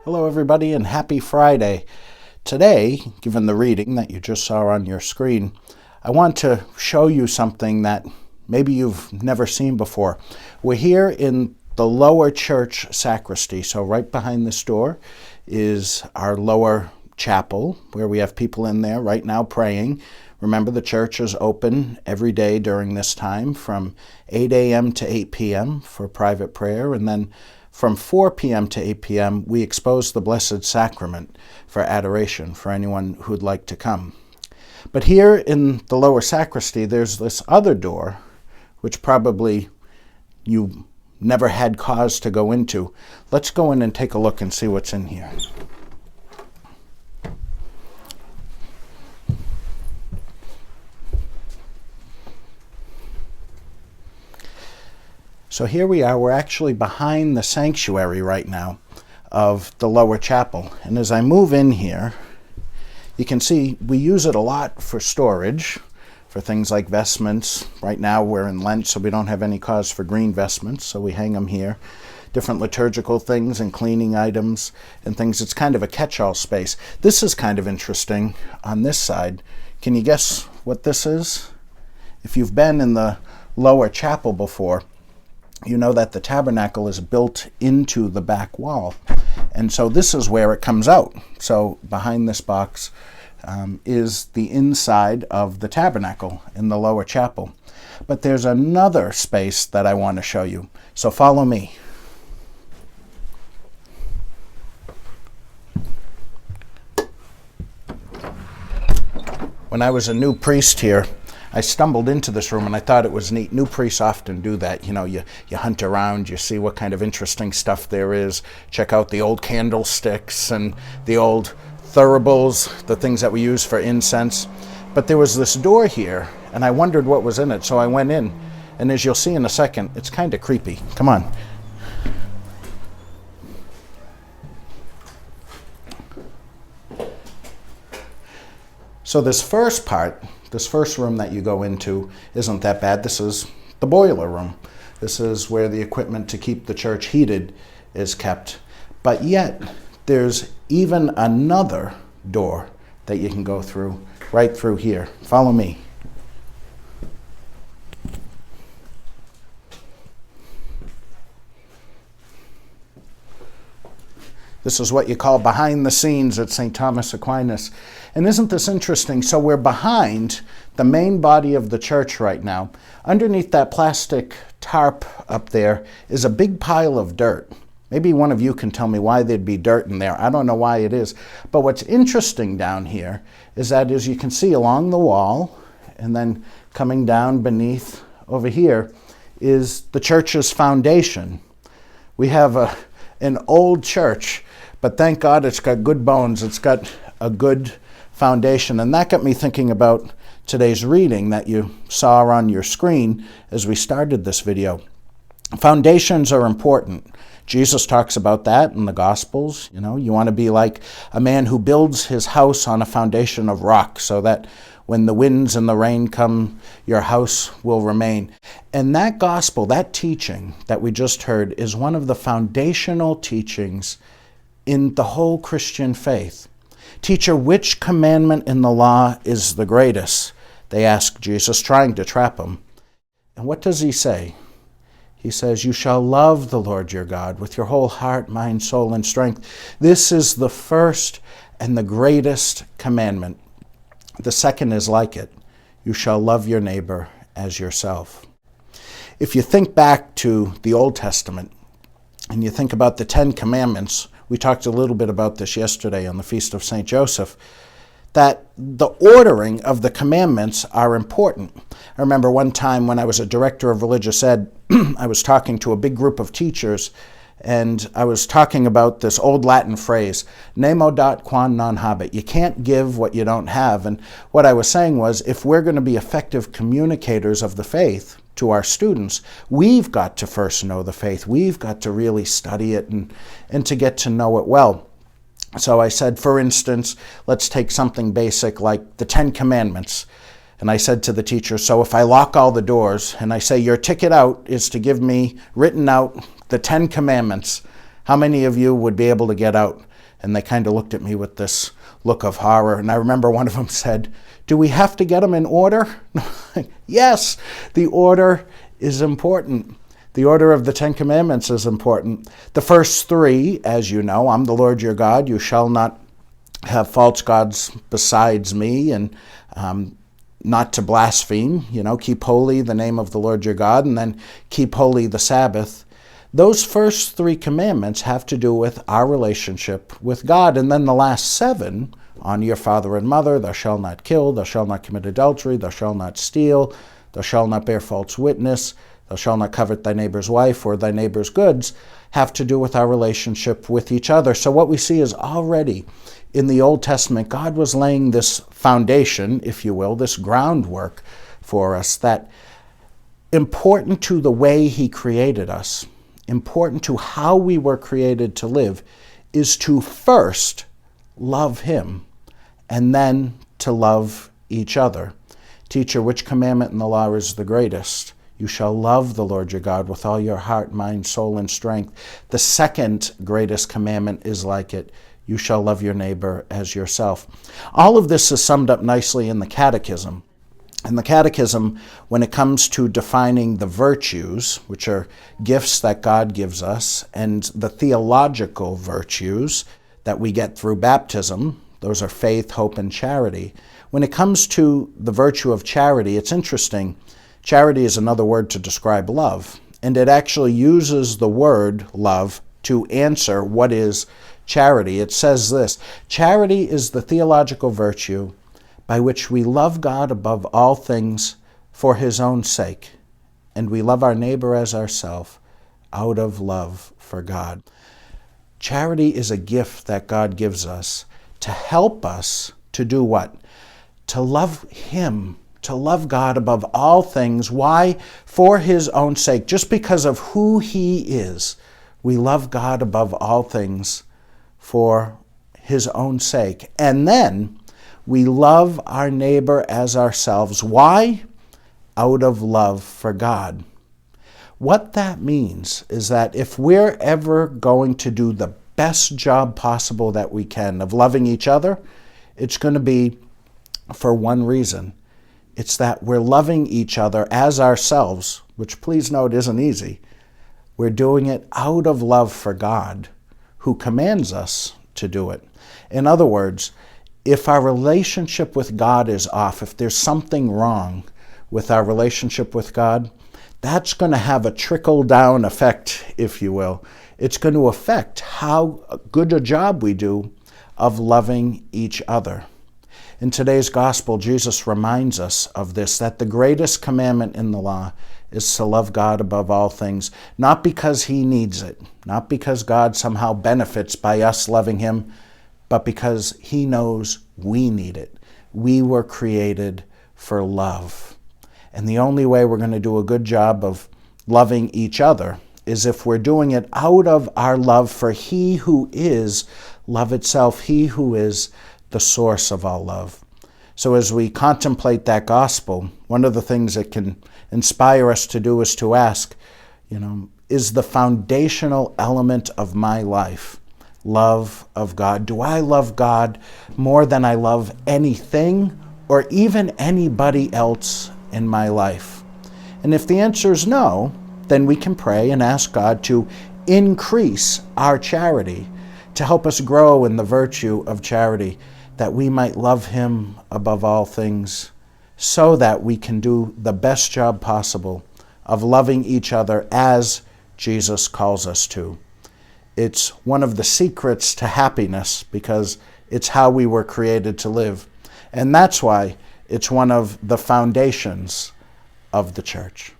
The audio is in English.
Hello everybody and happy Friday. Today, given the reading that you just saw on your screen, I want to show you something that maybe you've never seen before. We're here in the lower church sacristy, so right behind this door is our lower chapel where we have people in there right now praying. Remember, the church is open every day during this time from 8 a.m. to 8 p.m. for private prayer, and then from 4 p.m. to 8 p.m., we expose the Blessed Sacrament for adoration for anyone who'd like to come. But here in the lower sacristy, there's this other door, which probably you never had cause to go into. Let's go in and take a look and see what's in here. So here we are, we're actually behind the sanctuary right now of the lower chapel. And as I move in here, you can see we use it a lot for storage, for things like vestments. Right now we're in Lent, so we don't have any cause for green vestments, so we hang them here. Different liturgical things and cleaning items and things. It's kind of a catch-all space. This is kind of interesting on this side. Can you guess what this is? If you've been in the lower chapel before, you know that the tabernacle is built into the back wall. And so this is where it comes out. So behind this box is the inside of the tabernacle in the lower chapel. But there's another space that I want to show you. So follow me. When I was a new priest here, I stumbled into this room and I thought it was neat. New priests often do that. You know, you hunt around, you see what kind of interesting stuff there is. Check out the old candlesticks and the old thuribles, the things that we use for incense. But there was this door here and I wondered what was in it. So I went in, and as you'll see in a second, it's kind of creepy. Come on. So this first room that you go into isn't that bad. This is the boiler room. This is where the equipment to keep the church heated is kept. But yet, there's even another door that you can go through, right through here. Follow me. This is what you call behind the scenes at St. Thomas Aquinas. And isn't this interesting? So we're behind the main body of the church right now. Underneath that plastic tarp up there is a big pile of dirt. Maybe one of you can tell me why there'd be dirt in there. I don't know why it is. But what's interesting down here is that, as you can see along the wall, and then coming down beneath over here, is the church's foundation. We have an old church, but thank God it's got good bones. It's got a good foundation. And that got me thinking about today's reading that you saw on your screen as we started this video. Foundations are important. Jesus talks about that in the Gospels. You know, you want to be like a man who builds his house on a foundation of rock so that when the winds and the rain come, your house will remain. And that gospel, that teaching that we just heard, is one of the foundational teachings in the whole Christian faith. Teacher, which commandment in the law is the greatest? They ask Jesus, trying to trap him. And what does he say? He says, you shall love the Lord your God with your whole heart, mind, soul, and strength. This is the first and the greatest commandment. The second is like it. You shall love your neighbor as yourself. If you think back to the Old Testament and you think about the Ten Commandments, we talked a little bit about this yesterday on the Feast of St. Joseph, that the ordering of the commandments are important. I remember one time when I was a director of religious ed, I was talking to a big group of teachers, and I was talking about this old Latin phrase, nemo dat quam non habet. You can't give what you don't have. And what I was saying was, if we're going to be effective communicators of the faith to our students, we've got to first know the faith. We've got to really study it and to get to know it well. So I said, for instance, let's take something basic like the Ten Commandments. And I said to the teacher, so if I lock all the doors and I say your ticket out is to give me written out the 10 Commandments, how many of you would be able to get out? And they kind of looked at me with this look of horror. And I remember one of them said, "Do we have to get them in order?" Yes, the order is important. The order of the Ten Commandments is important. The first three, as you know, I'm the Lord your God, you shall not have false gods besides me, and not to blaspheme, keep holy the name of the Lord your God, and then keep holy the Sabbath. Those first three commandments have to do with our relationship with God. And then the last seven, honor your father and mother, thou shalt not kill, thou shalt not commit adultery, thou shalt not steal, thou shalt not bear false witness, thou shalt not covet thy neighbor's wife or thy neighbor's goods, have to do with our relationship with each other. So what we see is already in the Old Testament, God was laying this foundation, if you will, this groundwork for us, that important to the way he created us, important to how we were created to live, is to first love him and then to love each other. Teacher, which commandment in the law is the greatest? You shall love the Lord your God with all your heart, mind, soul, and strength. The second greatest commandment is like it. You shall love your neighbor as yourself. All of this is summed up nicely in the Catechism. In the Catechism, when it comes to defining the virtues, which are gifts that God gives us, and the theological virtues that we get through baptism, those are faith, hope, and charity. When it comes to the virtue of charity, it's interesting. Charity is another word to describe love, and it actually uses the word love to answer what is charity. It says this: charity is the theological virtue by which we love God above all things for his own sake, and we love our neighbor as ourselves out of love for God. Charity is a gift that God gives us to help us to do what? To love him, to love God above all things. Why? For his own sake. Just because of who he is, we love God above all things for his own sake. And then we love our neighbor as ourselves. Why? Out of love for God. What that means is that if we're ever going to do the best job possible that we can of loving each other, it's going to be for one reason. It's that we're loving each other as ourselves, which, please note, isn't easy. We're doing it out of love for God, who commands us to do it. In other words, if our relationship with God is off, if there's something wrong with our relationship with God, that's going to have a trickle-down effect, if you will. It's going to affect how good a job we do of loving each other. In today's gospel, Jesus reminds us of this, that the greatest commandment in the law is to love God above all things, not because he needs it, not because God somehow benefits by us loving him, but because he knows we need it. We were created for love. And the only way we're going to do a good job of loving each other is if we're doing it out of our love for he who is love itself, he who is the source of all love. So as we contemplate that gospel, one of the things that can inspire us to do is to ask, is the foundational element of my life love of God? Do I love God more than I love anything or even anybody else in my life? And if the answer is no, then we can pray and ask God to increase our charity, to help us grow in the virtue of charity, that we might love him above all things, so that we can do the best job possible of loving each other as Jesus calls us to. It's one of the secrets to happiness because it's how we were created to live. And that's why it's one of the foundations of the church.